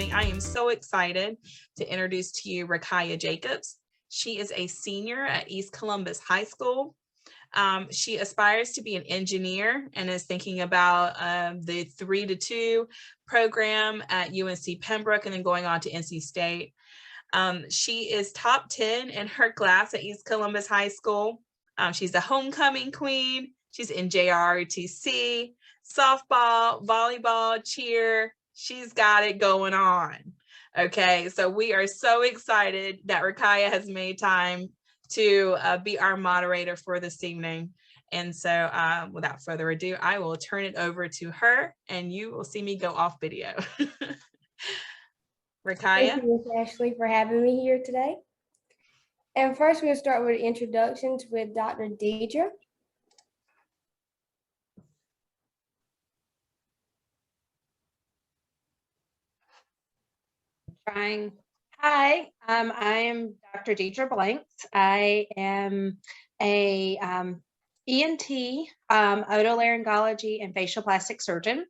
evening, I am so excited to introduce to you Ricaya Jacobs. She is a senior at East Columbus High School. She aspires to be an engineer and is thinking about the 3-2 program at UNC Pembroke and then going on to NC State. She is top 10 in her class at East Columbus High School. She's the homecoming queen. She's in JROTC, softball, volleyball, cheer. She's got it going on. Okay, so we are so excited that Ricaya has made time to be our moderator for this evening. And so without further ado, I will turn it over to her and you will see me go off video. Ricaya. Thank you, Ms. Ashley, for having me here today. And first, we'll start with introductions with Dr. Deidre. Trying. Hi, I am Dr. Deidre Blanks. I am a ENT, otolaryngology, and facial plastic surgeon.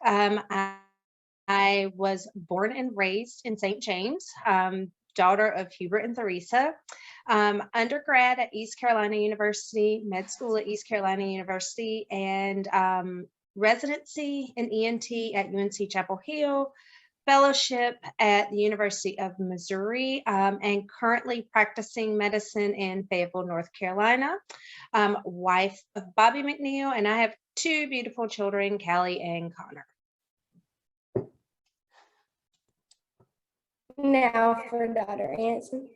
I was born and raised in St. James, daughter of Hubert and Theresa. Undergrad at East Carolina University, med school at East Carolina University, and residency in ENT at UNC Chapel Hill, fellowship at the University of Missouri, and currently practicing medicine in Fayetteville, North Carolina. Wife of Bobby McNeil, and I have two beautiful children, Callie and Connor. Now for Dr. Anson.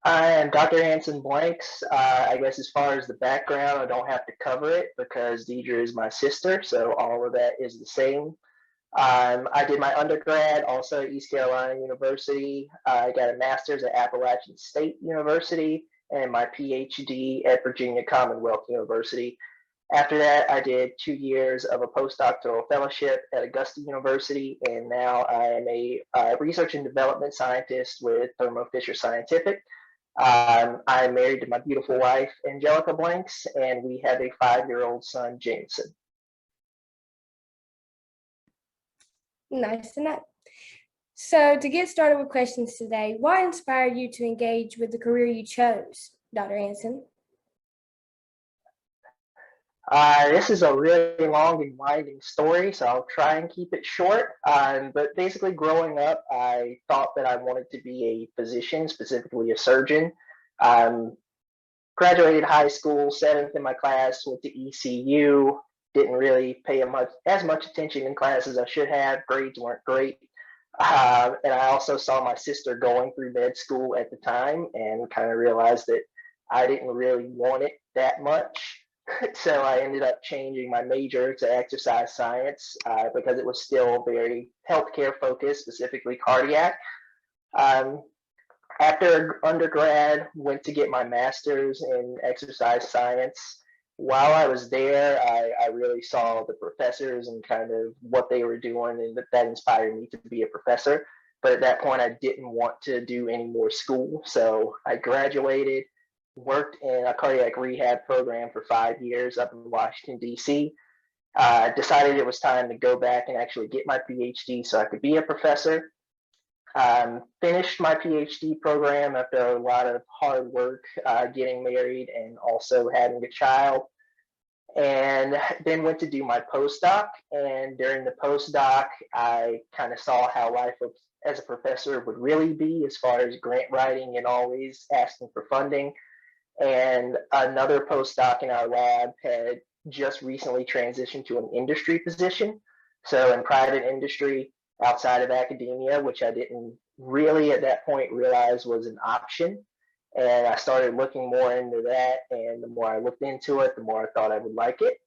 I am Dr. Anson Blanks. I guess as far as the background, I don't have to cover it because Deidre is my sister, so all of that is the same. I did my undergrad also at East Carolina University. I got a master's at Appalachian State University and my PhD at Virginia Commonwealth University. After that, I did 2 years of a postdoctoral fellowship at Augusta University, and now I am a research and development scientist with Thermo Fisher Scientific. I'm married to my beautiful wife, Angelica Blanks, and we have a 5-year-old son, Jameson. Nice to know. So to get started with questions today, what inspired you to engage with the career you chose, Dr. Anson? This is a really long and winding story, so I'll try and keep it short. But basically, growing up, I thought that I wanted to be a physician, specifically a surgeon. Graduated high school, 7th in my class, went to ECU, didn't really pay as much attention in class as I should have. Grades weren't great. And I also saw my sister going through med school at the time and kind of realized that I didn't really want it that much. So I ended up changing my major to exercise science because it was still very healthcare focused, specifically cardiac. After undergrad, went to get my master's in exercise science. While I was there, I really saw the professors and kind of what they were doing, and that inspired me to be a professor. But at that point, I didn't want to do any more school. So I graduated, worked in a cardiac rehab program for 5 years up in Washington, D.C. Decided it was time to go back and actually get my PhD so I could be a professor. Finished my PhD program after a lot of hard work, getting married and also having a child. And then went to do my postdoc. And during the postdoc, I kind of saw how life as a professor would really be as far as grant writing and always asking for funding. And another postdoc in our lab had just recently transitioned to an industry position. So in private industry outside of academia, which I didn't really at that point realize was an option. And I started looking more into that. And the more I looked into it, the more I thought I would like it.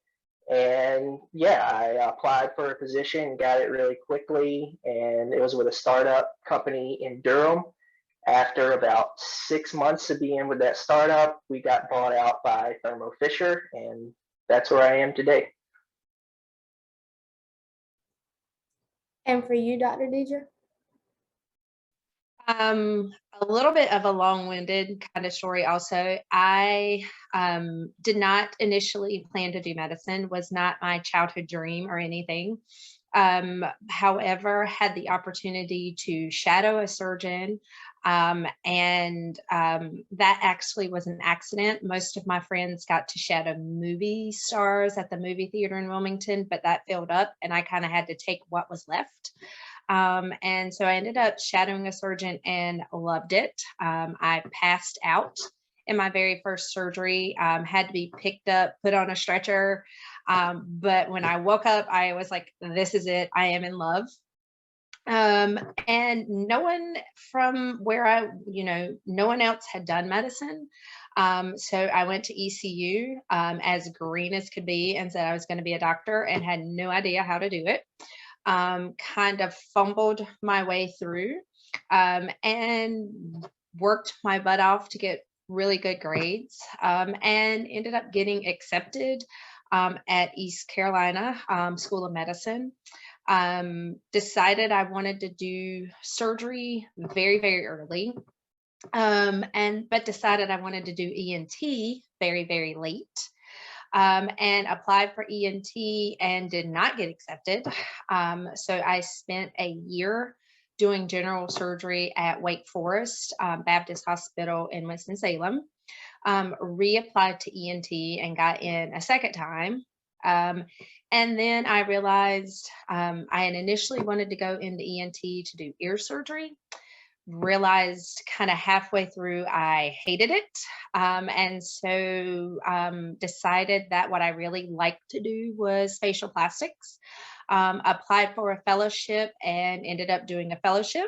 And yeah, I applied for a position, got it really quickly. And it was with a startup company in Durham. After about 6 months of being with that startup, we got bought out by Thermo Fisher, and that's where I am today. And for you, Dr. Deidre? A little bit of a long-winded kind of story also. I did not initially plan to do medicine, was not my childhood dream or anything. However, had the opportunity to shadow a surgeon, and that actually was an accident. Most of my friends got to shadow movie stars at the movie theater in Wilmington, but that filled up, and I kind of had to take what was left. And so I ended up shadowing a surgeon and loved it. I passed out in my very first surgery, had to be picked up, put on a stretcher. But when I woke up, I was like, this is it. I am in love. And no one from where no one else had done medicine. So I went to ECU, as green as could be, and said I was going to be a doctor and had no idea how to do it. Kind of fumbled my way through, and worked my butt off to get really good grades, and ended up getting accepted at East Carolina School of Medicine. Decided I wanted to do surgery very, very early, but decided I wanted to do ENT very, very late. And applied for ENT and did not get accepted. So I spent a year doing general surgery at Wake Forest Baptist Hospital in Winston-Salem. Reapplied to ENT and got in a second time. And then I realized I had initially wanted to go into ENT to do ear surgery. Realized kind of halfway through I hated it, and so decided that what I really liked to do was facial plastics. Applied for a fellowship and ended up doing a fellowship.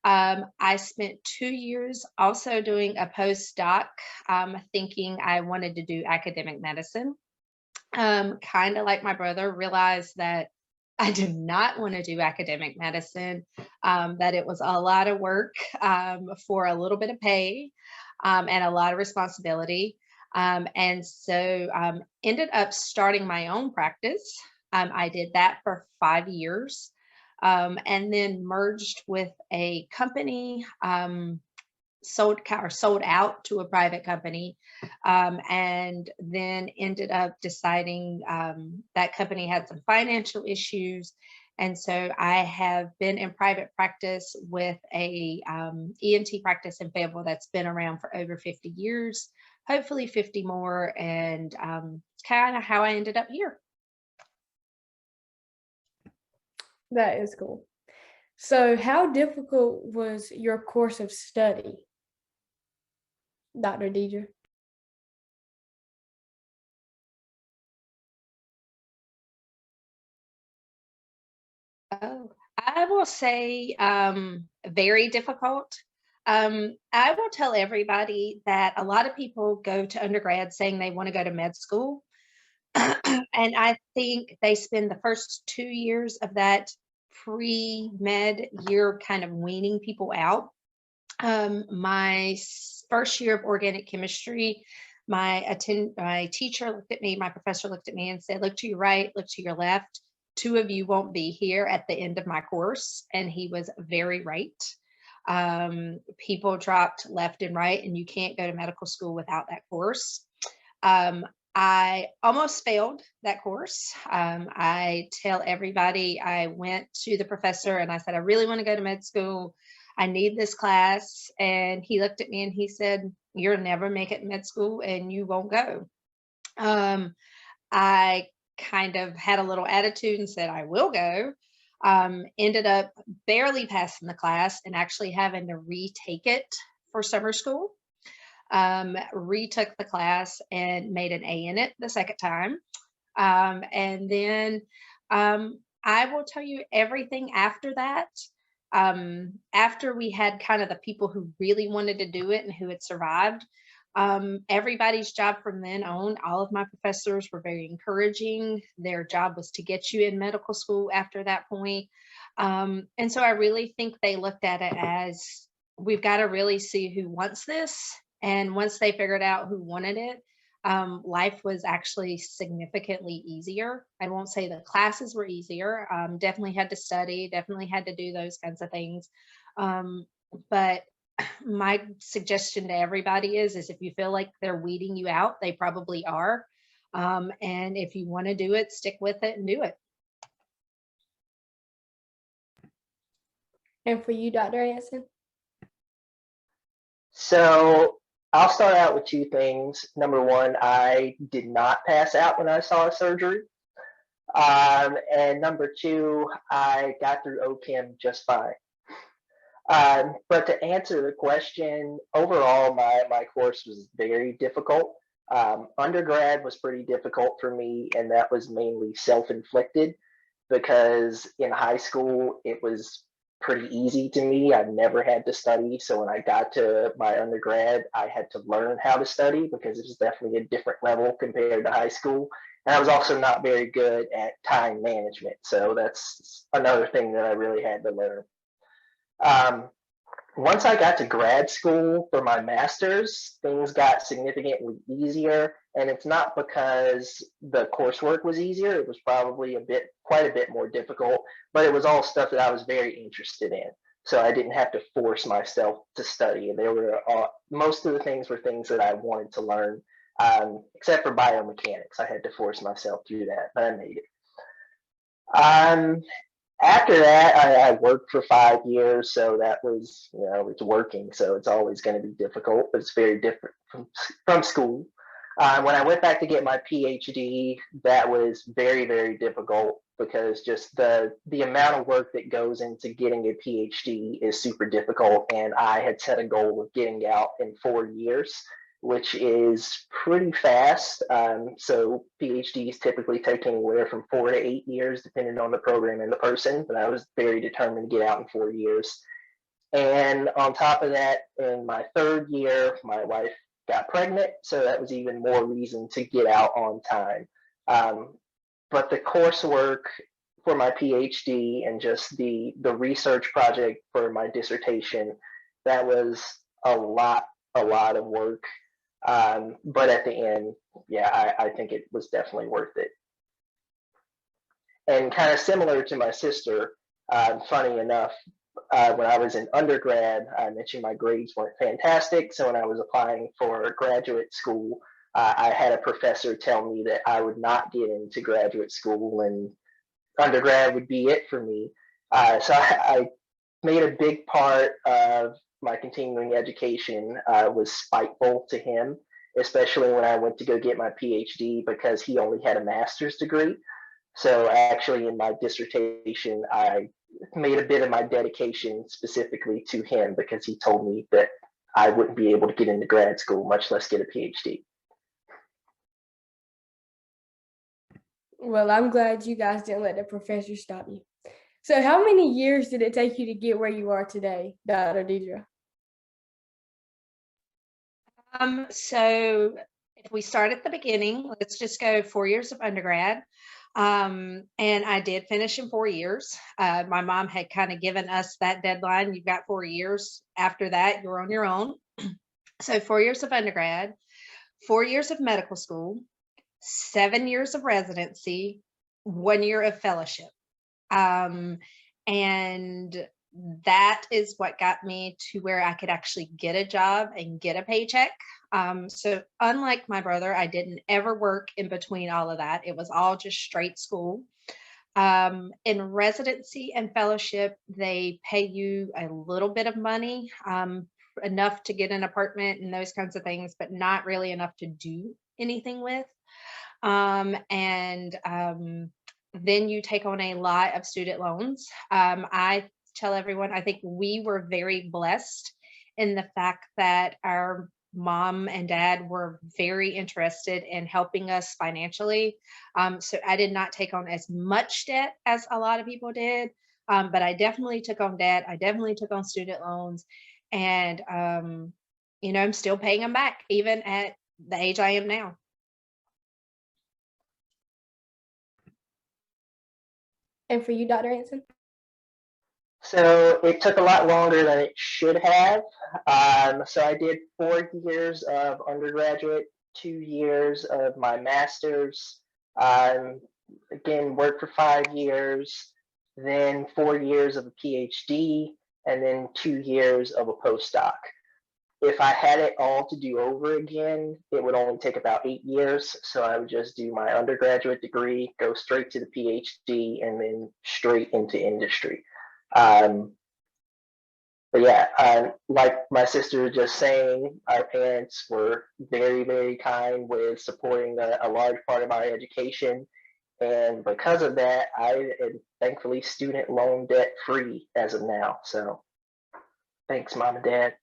I spent 2 years also doing a postdoc, thinking I wanted to do academic medicine. Kind of like my brother, realized that I did not want to do academic medicine, that it was a lot of work for a little bit of pay, and a lot of responsibility. And so ended up starting my own practice. I did that for 5 years, and then merged with a company, sold out to a private company, and then ended up deciding that company had some financial issues. And so I have been in private practice with a ENT practice in Fayetteville that's been around for over 50 years, hopefully 50 more. And it's kind of how I ended up here. That is cool. So how difficult was your course of study, Dr. Deidre? Oh, I will say very difficult. I will tell everybody that a lot of people go to undergrad saying they want to go to med school. And I think they spend the first 2 years of that pre-med year kind of weaning people out. My first year of organic chemistry, my teacher looked at me, my professor looked at me and said, look to your right, look to your left. 2 of you won't be here at the end of my course. And he was very right. People dropped left and right, and you can't go to medical school without that course. I almost failed that course. I tell everybody, I went to the professor and I said, I really want to go to med school. I need this class. And he looked at me and he said, you'll never make it in med school and you won't go. I kind of had a little attitude and said, I will go. Ended up barely passing the class and actually having to retake it for summer school. Retook the class and made an A in it the second time. And then I will tell you everything after that. After we had kind of the people who really wanted to do it and who had survived, everybody's job from then on, all of my professors were very encouraging. Their job was to get you in medical school after that point. And so I really think they looked at it as, we've got to really see who wants this. And once they figured out who wanted it, life was actually significantly easier. I won't say the classes were easier. Definitely had to study, definitely had to do those kinds of things. But my suggestion to everybody is if you feel like they're weeding you out, they probably are. And if you want to do it, stick with it and do it. And for you, Dr. Anson? So I'll start out with two things. Number one, I did not pass out when I saw a surgery. And number two, I got through OChem just fine. But to answer the question, overall, my course was very difficult. Undergrad was pretty difficult for me, and that was mainly self-inflicted because in high school, it was pretty easy to me. I never had to study. So when I got to my undergrad, I had to learn how to study because it was definitely a different level compared to high school. And I was also not very good at time management. So that's another thing that I really had to learn. Once I got to grad school for my master's, things got significantly easier. And it's not because the coursework was easier. It was probably quite a bit more difficult, but it was all stuff that I was very interested in. So I didn't have to force myself to study. There were most of the things were things that I wanted to learn, except for biomechanics. I had to force myself to do that, but I made it. After that, I worked for 5 years, so that was, it's working, so it's always going to be difficult, but it's very different from school. When I went back to get my PhD, that was very, very difficult because just the amount of work that goes into getting a PhD is super difficult, and I had set a goal of getting out in 4 years, which is pretty fast. So PhDs typically take anywhere from 4 to 8 years, depending on the program and the person. But I was very determined to get out in 4 years. And on top of that, in my third year, my wife got pregnant. So that was even more reason to get out on time. But the coursework for my PhD and just the research project for my dissertation, that was a lot of work. But at the end, yeah, I think it was definitely worth it. And kind of similar to my sister, funny enough, when I was in undergrad, I mentioned my grades weren't fantastic. So when I was applying for graduate school, I had a professor tell me that I would not get into graduate school and undergrad would be it for me. So I made a big part of my continuing education was spiteful to him, especially when I went to go get my PhD because he only had a master's degree. So actually in my dissertation, I made a bit of my dedication specifically to him because he told me that I wouldn't be able to get into grad school, much less get a PhD. Well, I'm glad you guys didn't let the professor stop you. So how many years did it take you to get where you are today, Dr. Deidre? So if we start at the beginning, let's just go 4 years of undergrad. And I did finish in 4 years. My mom had kind of given us that deadline. You've got 4 years. After that, you're on your own. So 4 years of undergrad, 4 years of medical school, 7 years of residency, 1 year of fellowship. And that is what got me to where I could actually get a job and get a paycheck. So unlike my brother, I didn't ever work in between all of that. It was all just straight school. In residency and fellowship, they pay you a little bit of money, enough to get an apartment and those kinds of things, but not really enough to do anything with. Then you take on a lot of student loans. I tell everyone, I think we were very blessed in the fact that our mom and dad were very interested in helping us financially. So I did not take on as much debt as a lot of people did, but I definitely took on debt. I definitely took on student loans, and I'm still paying them back even at the age I am now. And for you, Dr. Anson? So it took a lot longer than it should have. So I did 4 years of undergraduate, 2 years of my master's, again, worked for 5 years, then 4 years of a PhD, and then 2 years of a postdoc. If I had it all to do over again, it would only take about 8 years. So I would just do my undergraduate degree, go straight to the PhD, and then straight into industry. but yeah, like my sister was just saying, our parents were very, very kind with supporting a large part of our education. And because of that, I am thankfully student loan debt free as of now. So thanks, mom and dad.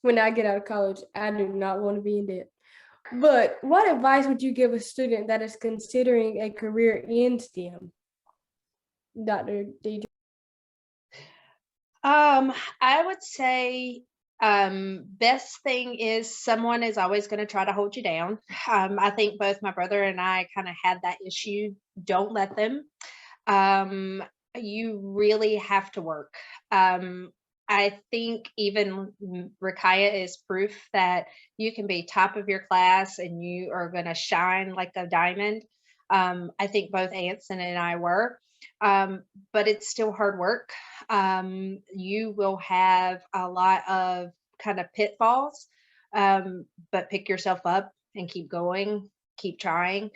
When I get out of college, I do not want to be in debt. But what advice would you give a student that is considering a career in STEM? Dr. DJ. I would say best thing is someone is always going to try to hold you down. I think both my brother and I kind of had that issue. Don't let them. You really have to work. I think even Ricaya is proof that you can be top of your class and you are going to shine like a diamond. I think both Anson and I were, but it's still hard work. You will have a lot of kind of pitfalls, but pick yourself up and keep going, keep trying.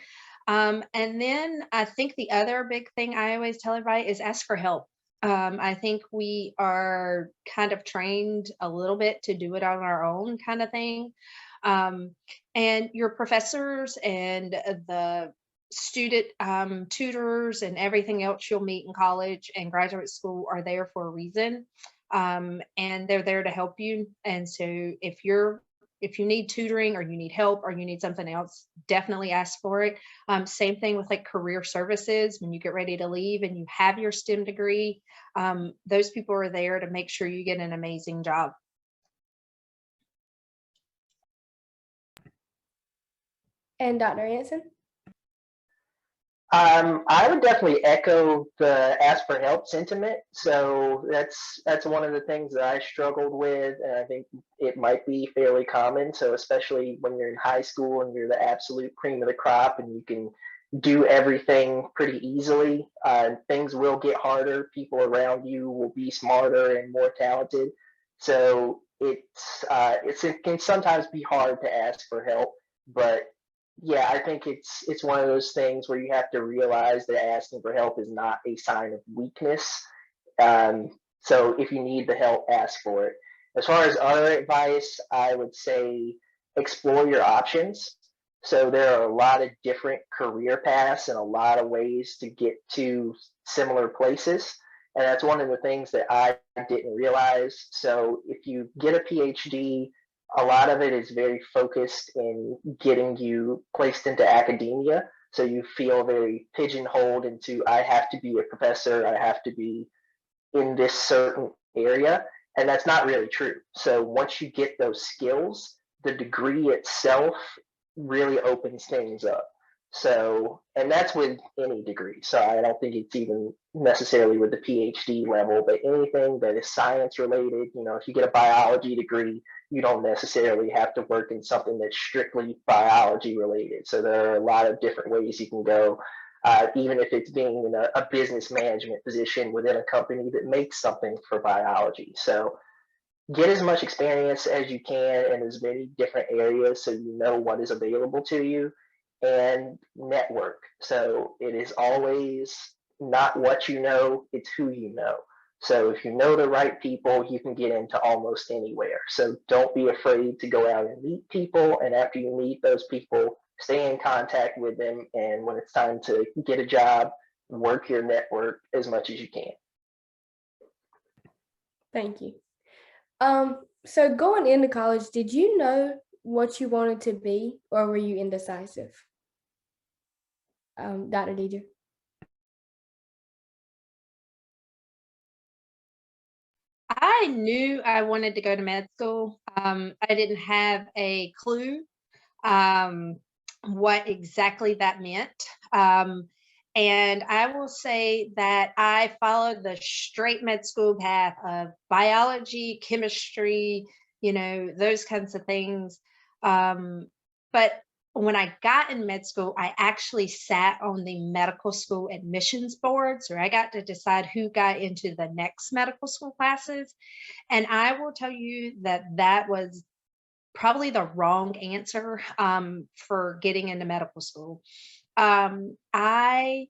And then I think the other big thing I always tell everybody is ask for help. I think we are kind of trained a little bit to do it on our own kind of thing. And your professors and the student tutors and everything else you'll meet in college and graduate school are there for a reason. And they're there to help you. And so if you need tutoring or you need help or you need something else, definitely ask for it. Same thing with like career services. When you get ready to leave and you have your STEM degree, those people are there to make sure you get an amazing job. And Dr. Anson? I would definitely echo the ask for help sentiment. So that's one of the things that I struggled with, and I think it might be fairly common. So especially when you're in high school and you're the absolute cream of the crop, and you can do everything pretty easily, things will get harder. People around you will be smarter and more talented. So it can sometimes be hard to ask for help, but yeah, I think it's one of those things where you have to realize that asking for help is not a sign of weakness. So if you need the help, ask for it. As far as other advice, I would say explore your options. So there are a lot of different career paths and a lot of ways to get to similar places. And that's one of the things that I didn't realize. So if you get a PhD, a lot of it is very focused in getting you placed into academia. So you feel very pigeonholed into, I have to be a professor, I have to be in this certain area. And that's not really true. So once you get those skills, the degree itself really opens things up. So, and that's with any degree. So I don't think it's even necessarily with the PhD level, but anything that is science related, if you get a biology degree, you don't necessarily have to work in something that's strictly biology related. So there are a lot of different ways you can go, even if it's being in a business management position within a company that makes something for biology. So get as much experience as you can in as many different areas so you know what is available to you, and network. So it is always not what you know, it's who you know. So if you know the right people, you can get into almost anywhere. So don't be afraid to go out and meet people. And after you meet those people, stay in contact with them. And when it's time to get a job, work your network as much as you can. Thank you. So going into college, did you know what you wanted to be, or were you indecisive? Dr. DJ. I knew I wanted to go to med school. I didn't have a clue what exactly that meant. And I will say that I followed the straight med school path of biology, chemistry, those kinds of things. But when I got in med school, I actually sat on the medical school admissions board. So I got to decide who got into the next medical school classes. And I will tell you that that was probably the wrong answer for getting into medical school. I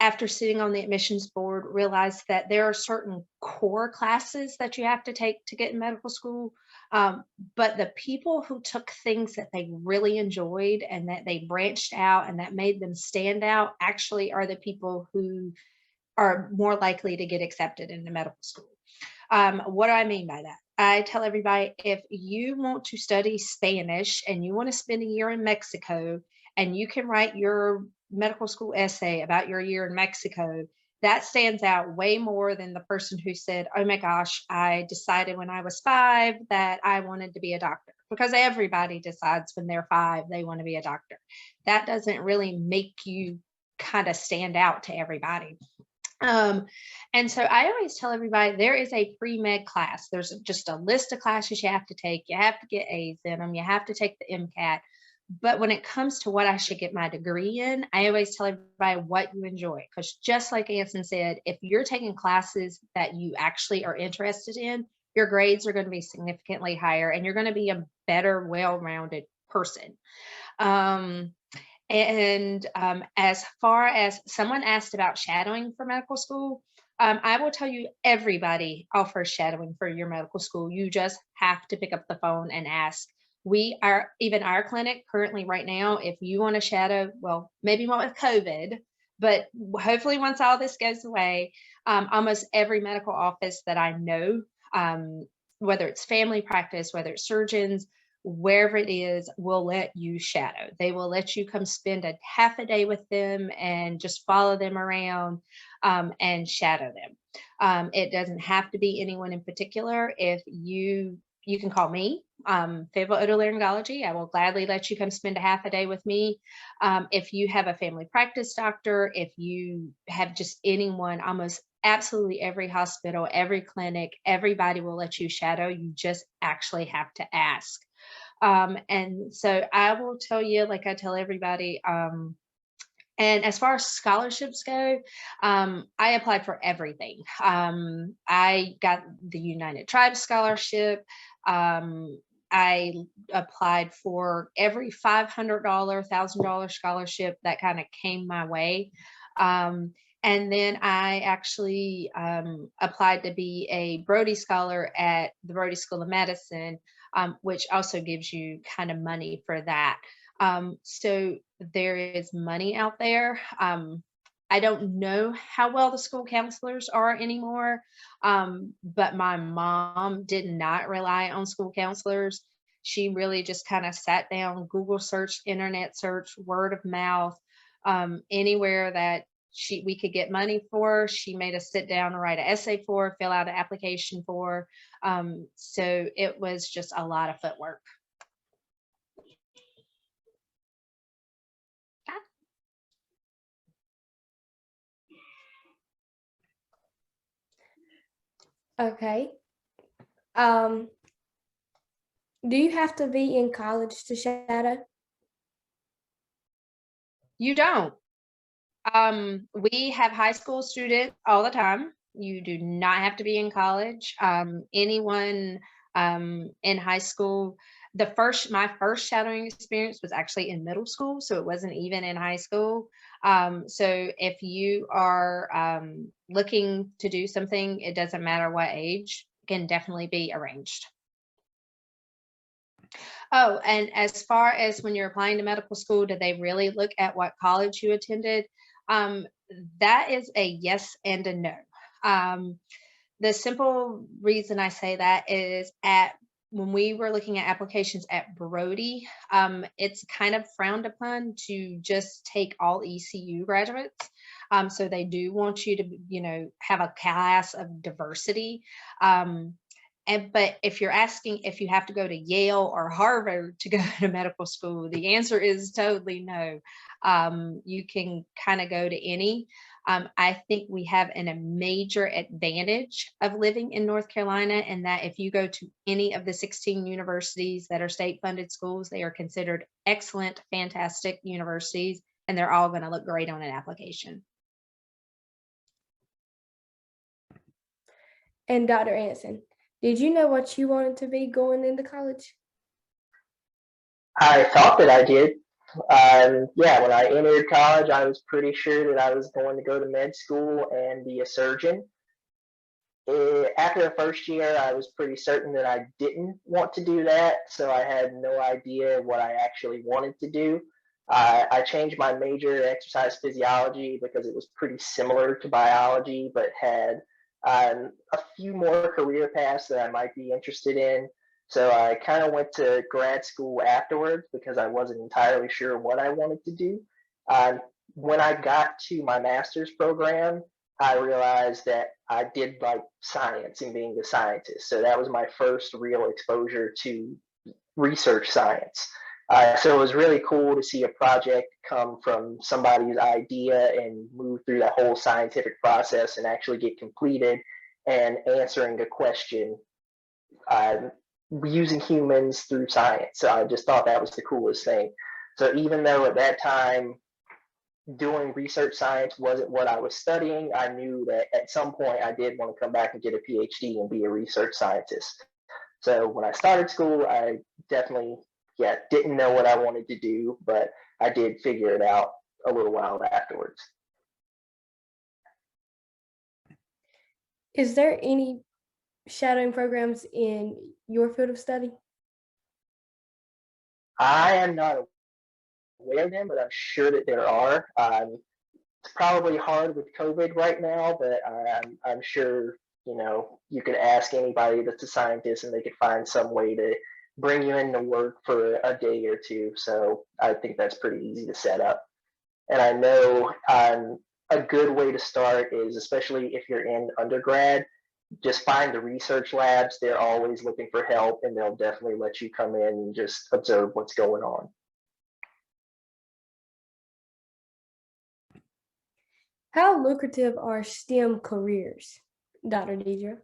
after sitting on the admissions board, realized that there are certain core classes that you have to take to get in medical school. But the people who took things that they really enjoyed and that they branched out and that made them stand out actually are the people who are more likely to get accepted into medical school. What do I mean by that? I tell everybody, if you want to study Spanish and you want to spend a year in Mexico and you can write your medical school essay about your year in Mexico, that stands out way more than the person who said, oh my gosh, I decided when I was 5 that I wanted to be a doctor. Because everybody decides when they're 5 they want to be a doctor. That doesn't really make you kind of stand out to everybody. And so I always tell everybody there is a pre-med class. There's just a list of classes you have to take. You have to get A's in them. You have to take the MCAT. But when it comes to what I should get my degree in, I always tell everybody what you enjoy. Because just like Anson said, if you're taking classes that you actually are interested in, your grades are going to be significantly higher and you're going to be a better, well-rounded person. As far as someone asked about shadowing for medical school, I will tell you everybody offers shadowing for your medical school. You just have to pick up the phone and ask. Even our clinic currently right now, if you want to shadow, well, maybe not with COVID, but hopefully once all this goes away, almost every medical office that I know, whether it's family practice, whether it's surgeons, wherever it is, will let you shadow. They will let you come spend a half a day with them and just follow them around and shadow them. It doesn't have to be anyone in particular. If you can call me, Fayetteville Otolaryngology. I will gladly let you come spend a half a day with me. If you have a family practice doctor, if you have just anyone, almost absolutely every hospital, every clinic, everybody will let you shadow. You just actually have to ask. And so I will tell you, like I tell everybody, and as far as scholarships go, I applied for everything. I got the United Tribes Scholarship. I applied for every $500, $1,000 scholarship that kind of came my way. And then I actually applied to be a Brody Scholar at the Brody School of Medicine, which also gives you kind of money for that. So there is money out there. I don't know how well the school counselors are anymore, but my mom did not rely on school counselors. She really just kind of sat down, Google search, internet search, word of mouth, anywhere that we could get money for. She made us sit down and write an essay for, fill out an application for. So it was just a lot of footwork. Okay. Do you have to be in college to shadow? You don't. We have high school students all the time. You do not have to be in college. Anyone in high school, my first shadowing experience was actually in middle school, so it wasn't even in high school. So if you are looking to do something, it doesn't matter what age, can definitely be arranged. Oh, and as far as when you're applying to medical school, do they really look at what college you attended? That is a yes and a no. The simple reason I say that is when we were looking at applications at Brody, it's kind of frowned upon to just take all ECU graduates. So they do want you to, have a class of diversity. But if you're asking if you have to go to Yale or Harvard to go to medical school, the answer is totally no. You can kind of go to any. I think we have a major advantage of living in North Carolina, and that if you go to any of the 16 universities that are state-funded schools, they are considered excellent, fantastic universities, and they're all going to look great on an application. And Dr. Anson, did you know what you wanted to be going into college? I thought that I did. Yeah, when I entered college, I was pretty sure that I was going to go to med school and be a surgeon. After the first year, I was pretty certain that I didn't want to do that, so I had no idea what I actually wanted to do. I changed my major to exercise physiology because it was pretty similar to biology, but had a few more career paths that I might be interested in. So I kind of went to grad school afterwards because I wasn't entirely sure what I wanted to do. Um, when I got to my master's program, I realized that I did like science and being a scientist. So that was my first real exposure to research science. So it was really cool to see a project come from somebody's idea and move through that whole scientific process and actually get completed and answering a question uh, using humans through science. So I just thought that was the coolest thing. So even though at that time doing research science wasn't what I was studying, I knew that at some point I did want to come back and get a PhD and be a research scientist. So when I started school, I definitely, didn't know what I wanted to do, but I did figure it out a little while afterwards. Is there any shadowing programs in your field of study? I am not aware of them, but I'm sure that there are. It's probably hard with COVID right now, but I'm sure you could ask anybody that's a scientist and they could find some way to bring you into work for a day or two. So I think that's pretty easy to set up. And I know a good way to start is, especially if you're in undergrad, just find the research labs. They're always looking for help and they'll definitely let you come in and just observe what's going on. How lucrative are STEM careers, Dr. Deidre?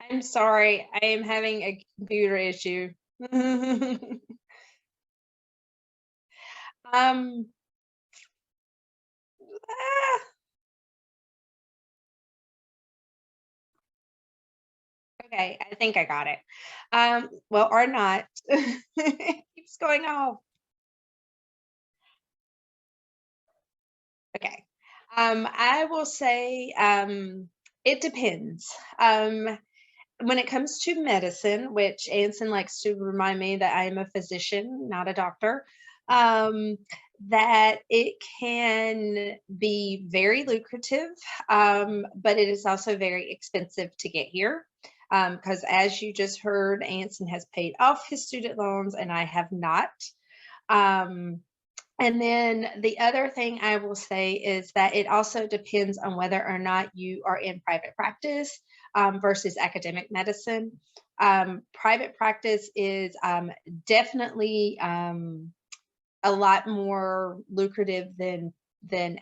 I'm sorry, I am having a computer issue. um, ah, okay, I think I got it. Well, or not. It keeps going off. Okay. I will say it depends. When it comes to medicine, which Anson likes to remind me that I am a physician, not a doctor, that it can be very lucrative, but it is also very expensive to get here. Because as you just heard, Anson has paid off his student loans and I have not. And then the other thing I will say is that it also depends on whether or not you are in private practice versus academic medicine. Private practice is definitely a lot more lucrative than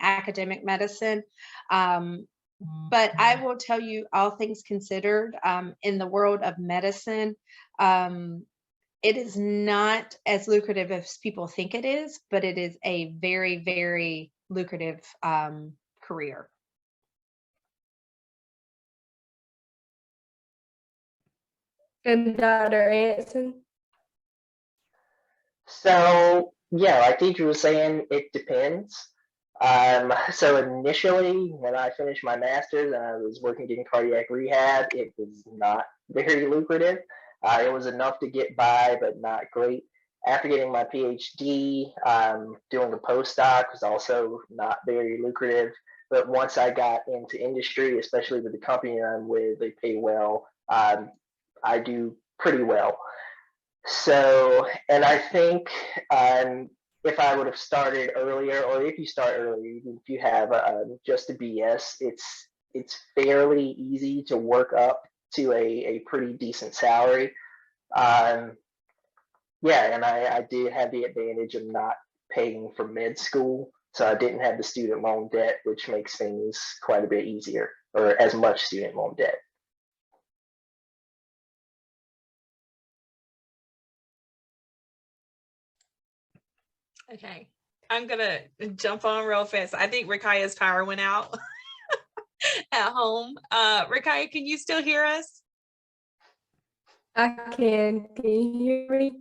academic medicine. But I will tell you, all things considered, in the world of medicine, it is not as lucrative as people think it is, but it is a very, very lucrative career. And Dr. Anson? So yeah, like Deidre was saying, it depends. So initially, when I finished my master's and I was working in cardiac rehab, it was not very lucrative. It was enough to get by, but not great. After getting my PhD, doing a postdoc was also not very lucrative. But once I got into industry, especially with the company I'm with, they pay well. I do pretty well. So, and I think if I would have started earlier, or if you start earlier, even if you have just a BS, it's fairly easy to work up to a pretty decent salary. Um, yeah, and I did have the advantage of not paying for med school, so I didn't have the student loan debt, which makes things quite a bit easier, or as much student loan debt. Okay. I'm gonna jump on real fast. I think Rikaya's power went out at home. Ricaya, can you still hear us? I can. Can you hear me?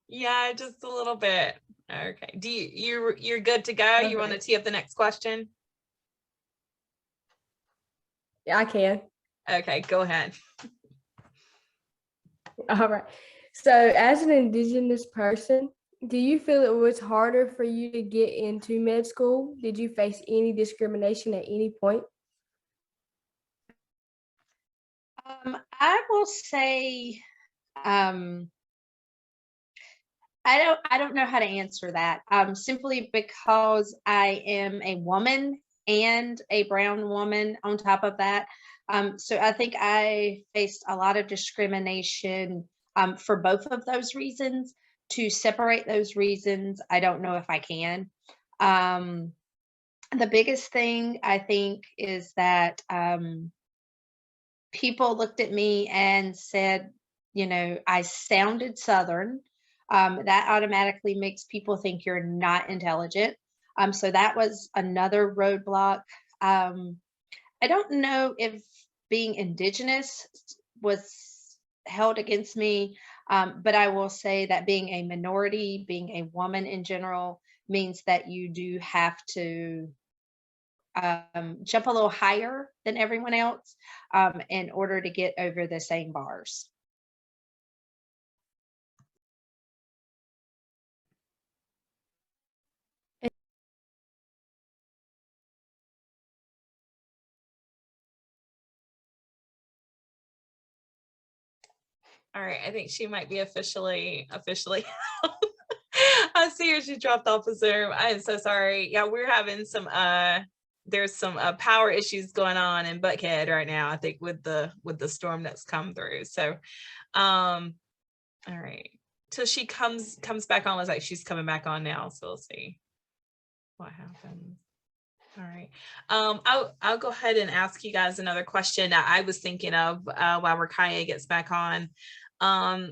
Yeah, just a little bit. Okay. Do you're good to go? You want to Okay. tee up the next question? Yeah, I can. Okay, go ahead. All right. So, as an Indigenous person, do you feel it was harder for you to get into med school? Did you face any discrimination at any point? I will say, I don't know how to answer that. Simply because I am a woman and a brown woman on top of that. So I think I faced a lot of discrimination for both of those reasons. To separate those reasons, I don't know if I can. The biggest thing I think is that people looked at me and said, I sounded Southern. That automatically makes people think you're not intelligent. So that was another roadblock. I don't know if being Indigenous was held against me, but I will say that being a minority, being a woman in general, means that you do have to jump a little higher than everyone else in order to get over the same bars. All right, I think she might be officially. I see her. She dropped off of Zoom. I am so sorry. Yeah, we're having some there's some power issues going on in Buckhead right now, I think, with the storm that's come through. So all right. Till she comes back on. Looks like she's coming back on now. So we'll see what happens. All right. I'll go ahead and ask you guys another question that I was thinking of while Ricaya gets back on.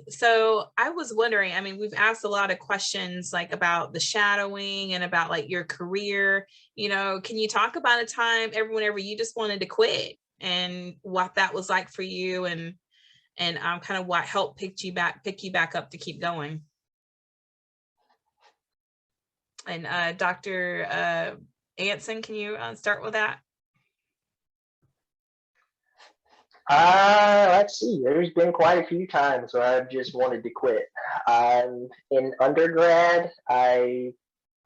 So I was wondering, I mean, we've asked a lot of questions like about the shadowing and about like your career. Can you talk about a time whenever you just wanted to quit and what that was like for you, and kind of what helped pick you back up to keep going? And Dr. Anson, can you start with that? Let's see. There's been quite a few times where I've just wanted to quit. In undergrad, I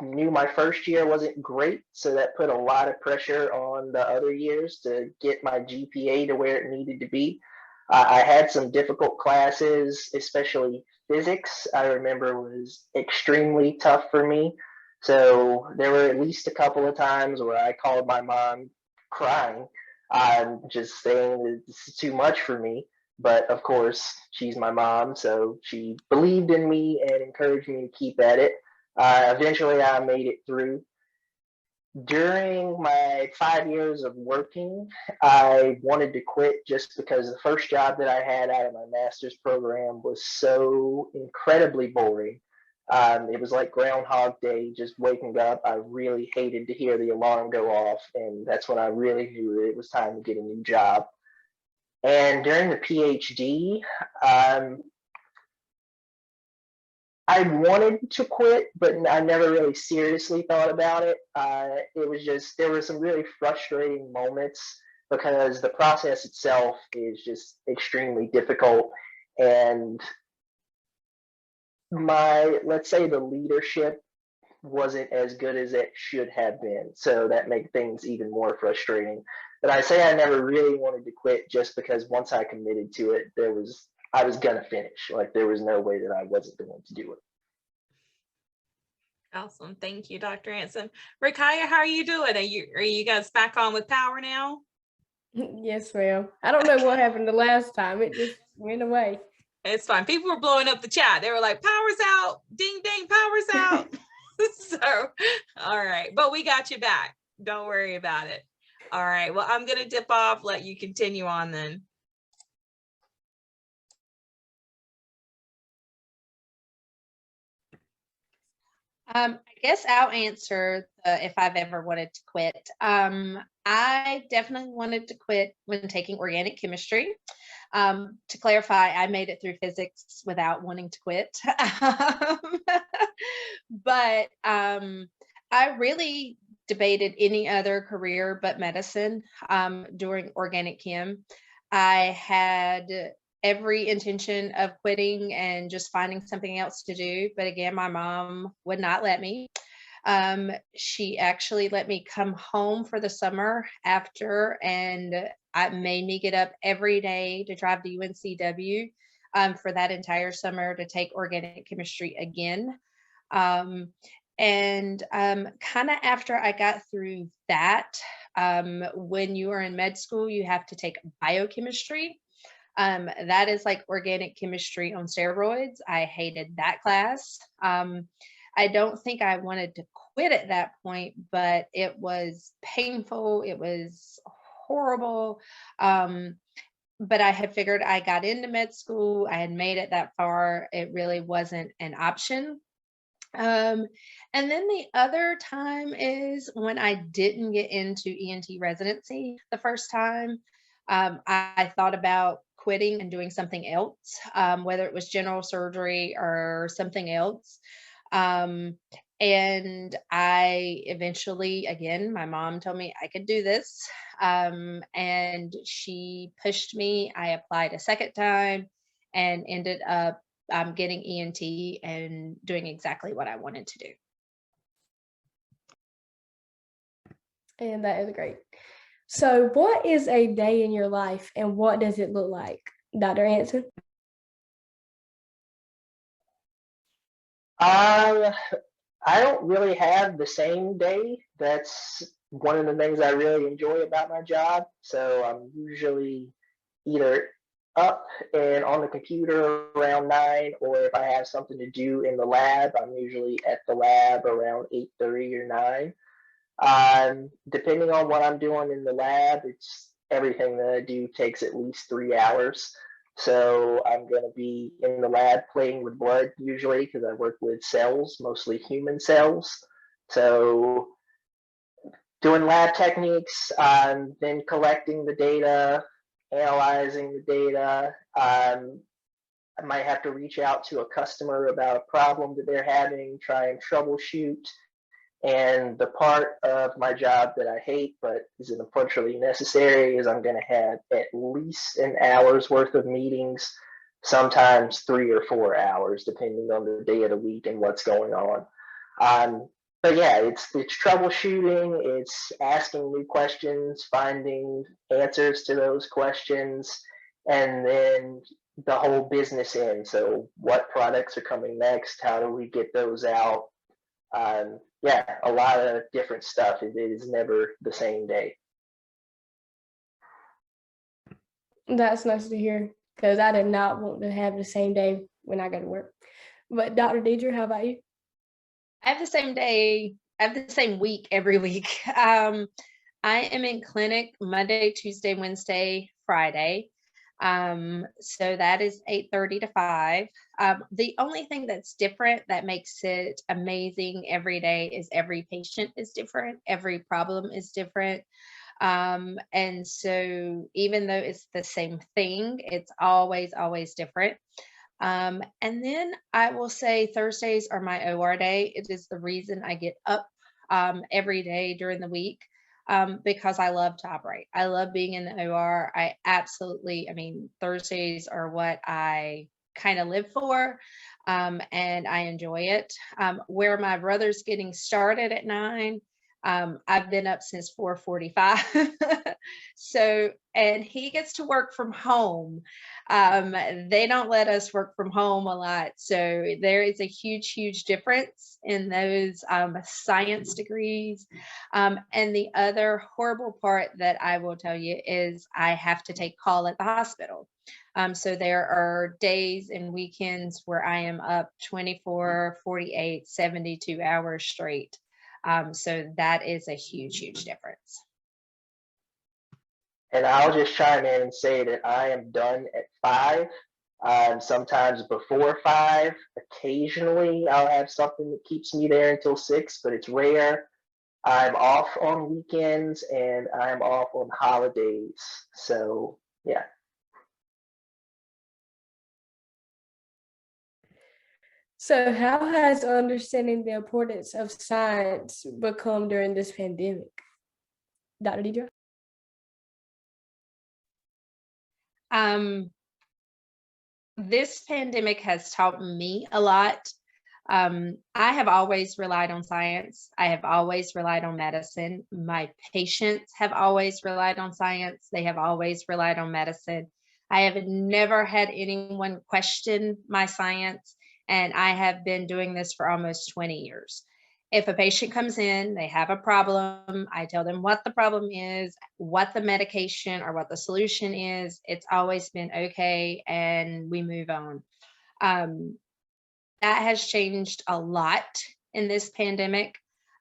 knew my first year wasn't great, so that put a lot of pressure on the other years to get my GPA to where it needed to be. I had some difficult classes, especially physics. I remember was extremely tough for me. So there were at least a couple of times where I called my mom crying. I'm just saying that this is too much for me. But of course, she's my mom, so she believed in me and encouraged me to keep at it. Eventually, I made it through. During my 5 years of working, I wanted to quit just because the first job that I had out of my master's program was so incredibly boring. It was like Groundhog Day, just waking up. I really hated to hear the alarm go off, and that's when I really knew that it was time to get a new job. And during the PhD, I wanted to quit, but I never really seriously thought about it. It was just, there were some really frustrating moments because the process itself is just extremely difficult. And let's say the leadership wasn't as good as it should have been. So that made things even more frustrating. But I say I never really wanted to quit just because once I committed to it, I was gonna finish. Like there was no way that I wasn't going to do it. Awesome. Thank you, Dr. Anson. Ricaya, how are you doing? Are you guys back on with power now? Yes, ma'am. I don't know what happened the last time. It just went away. It's fine. People were blowing up the chat. They were like, power's out. Ding, ding, power's out. So, all right. But we got you back. Don't worry about it. All right. Well, I'm going to dip off, let you continue on then. I guess I'll answer if I've ever wanted to quit. I definitely wanted to quit when taking organic chemistry. To clarify, I made it through physics without wanting to quit. But I really debated any other career but medicine during organic chem. I had every intention of quitting and just finding something else to do. But again, my mom would not let me. She actually let me come home for the summer after, and I made me get up every day to drive to UNCW for that entire summer to take organic chemistry again. Um, and kind of after I got through that, when you are in med school, you have to take biochemistry. That is like organic chemistry on steroids. I hated that class. I don't think I wanted to quit at that point, but it was painful. It was horrible. But I had figured I got into med school. I had made it that far. It really wasn't an option. Um, and then the other time is when I didn't get into ENT residency the first time. I thought about quitting and doing something else, whether it was general surgery or something else. Um, and I eventually, again, my mom told me I could do this. And she pushed me. I applied a second time and ended up getting ENT and doing exactly what I wanted to do. And that is great. So, what is a day in your life and what does it look like, Dr. Anson? I don't really have the same day. That's one of the things I really enjoy about my job. So I'm usually either up and on the computer around 9, or if I have something to do in the lab, I'm usually at the lab around 8:30 or 9. Depending on what I'm doing in the lab, it's everything that I do takes at least 3 hours. So I'm going to be in the lab playing with blood usually because I work with cells, mostly human cells. So doing lab techniques, then collecting the data, analyzing the data. I might have to reach out to a customer about a problem that they're having, try and troubleshoot. And the part of my job that I hate, but is unfortunately necessary, is I'm going to have at least an hour's worth of meetings, sometimes 3 or 4 hours, depending on the day of the week and what's going on. But yeah, it's troubleshooting, it's asking new questions, finding answers to those questions, and then the whole business end. So what products are coming next? How do we get those out? Yeah, a lot of different stuff. It is never the same day. That's nice to hear because I did not want to have the same day when I go to work. But Dr. Deidre, how about you? I have the same day, I have the same week every week. I am in clinic Monday, Tuesday, Wednesday, Friday. So that is 8:30 to 5. The only thing that's different that makes it amazing every day is every patient is different, every problem is different. And so even though it's the same thing, it's always different. And then I will say Thursdays are my OR day. It is the reason I get up every day during the week because I love to operate. I love being in the OR. I mean, Thursdays are what I kind of live for, and I enjoy it. Where my brother's getting started at 9, I've been up since 4:45. So, and he gets to work from home. They don't let us work from home a lot. So there is a huge difference in those science degrees. And the other horrible part that I will tell you is I have to take call at the hospital. So there are days and weekends where I am up 24, 48, 72 hours straight. So that is a huge difference. And I'll just chime in and say that I am done at 5. Sometimes before 5. Occasionally, I'll have something that keeps me there until 6, but it's rare. I'm off on weekends and I'm off on holidays. So, yeah. So, how has understanding the importance of science become during this pandemic? Dr. Deidre? This pandemic has taught me a lot. I have always relied on science. I have always relied on medicine. My patients have always relied on science. They have always relied on medicine. I have never had anyone question my science, and I have been doing this for almost 20 years. If a patient comes in, they have a problem, I tell them what the problem is, what the medication or what the solution is. It's always been okay, and we move on. That has changed a lot in this pandemic.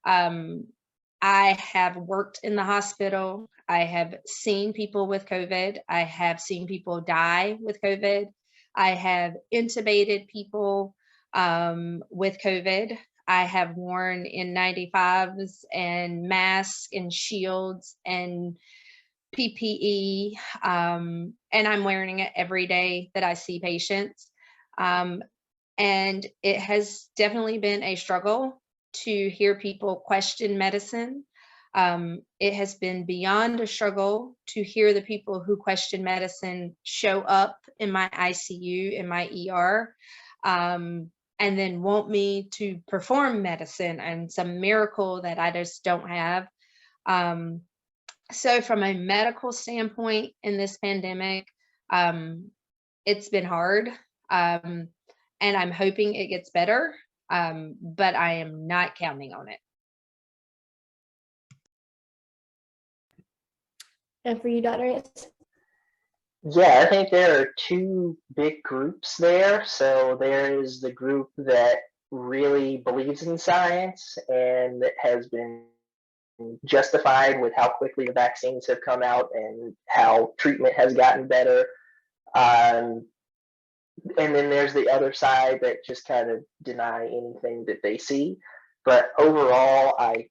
I have worked in the hospital. I have seen people with COVID. I have seen people die with COVID. I have intubated people with COVID. I have worn N95s and masks and shields and PPE, and I'm wearing it every day that I see patients. And it has definitely been a struggle to hear people question medicine. It has been beyond a struggle to hear the people who question medicine show up in my ICU, in my ER, and then want me to perform medicine and some miracle that I just don't have. So from a medical standpoint in this pandemic, it's been hard. And I'm hoping it gets better, but I am not counting on it. And for you, Dr. Ants? Yeah, I think there are two big groups there. So there is the group that really believes in science and that has been justified with how quickly the vaccines have come out and how treatment has gotten better. And then there's the other side that just kind of deny anything that they see. But overall, I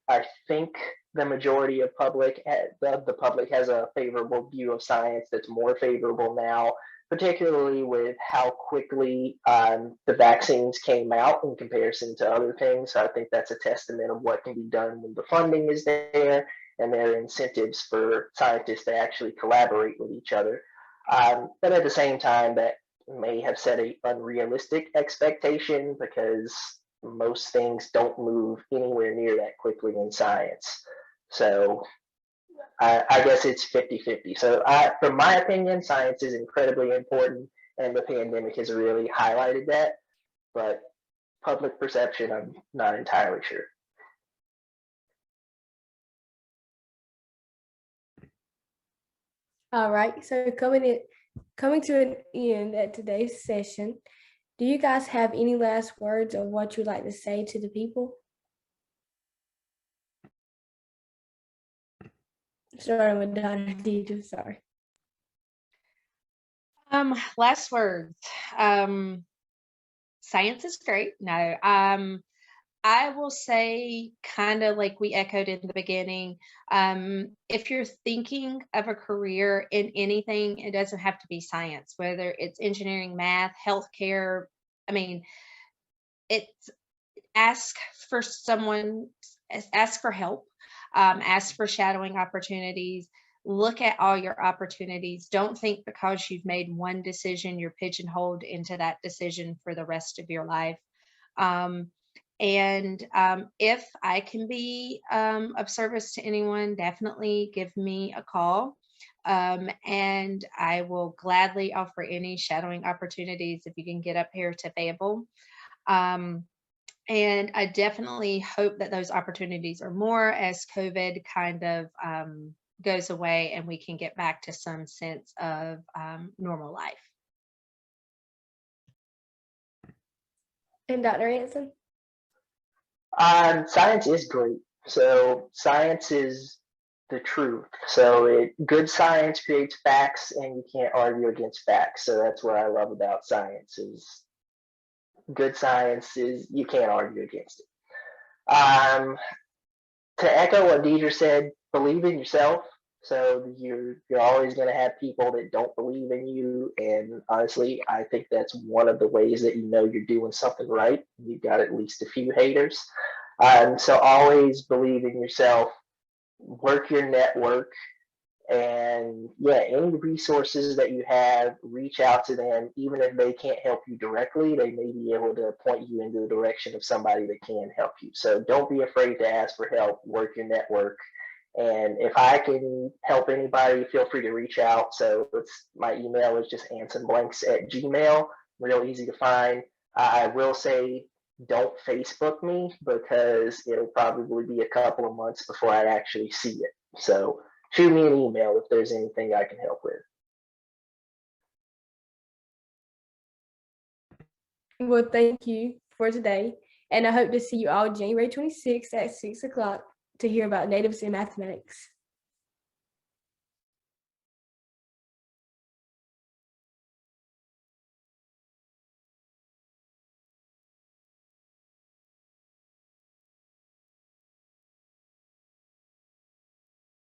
think the majority of the public has a favorable view of science that's more favorable now, particularly with how quickly the vaccines came out in comparison to other things. So I think that's a testament of what can be done when the funding is there and there are incentives for scientists to actually collaborate with each other. But at the same time, that may have set an unrealistic expectation because most things don't move anywhere near that quickly in science. So I guess it's 50-50. So from my opinion, science is incredibly important, and the pandemic has really highlighted that. But public perception, I'm not entirely sure. All right, so coming to an end at today's session, do you guys have any last words of what you'd like to say to the people? Starting with Dr. Deidre, sorry. Last words. Science is great. No, I will say, kind of like we echoed in the beginning, if you're thinking of a career in anything, it doesn't have to be science, whether it's engineering, math, healthcare. I mean, it's ask for help, ask for shadowing opportunities. Look at all your opportunities. Don't think because you've made one decision, you're pigeonholed into that decision for the rest of your life. And if I can be of service to anyone, definitely give me a call. And I will gladly offer any shadowing opportunities if you can get up here to Fayetteville. And I definitely hope that those opportunities are more as COVID kind of goes away and we can get back to some sense of normal life. And Dr. Anson? Science is great. So science is the truth. So good science creates facts, and you can't argue against facts. So that's what I love about science is good science is you can't argue against it. To echo what Deidre said, believe in yourself. So you're always going to have people that don't believe in you, and honestly, I think that's one of the ways that you know you're doing something right. You've got at least a few haters. So always believe in yourself. Work your network, and yeah, any resources that you have, reach out to them. Even if they can't help you directly, they may be able to point you in the direction of somebody that can help you. So don't be afraid to ask for help. Work your network. And if I can help anybody, feel free to reach out. So my email is just ansonblanks@gmail. Real easy to find. I will say don't Facebook me, because it'll probably be a couple of months before I actually see it. So shoot me an email if there's anything I can help with. Well, thank you for today. And I hope to see you all January 26th at 6 o'clock to hear about natives in mathematics.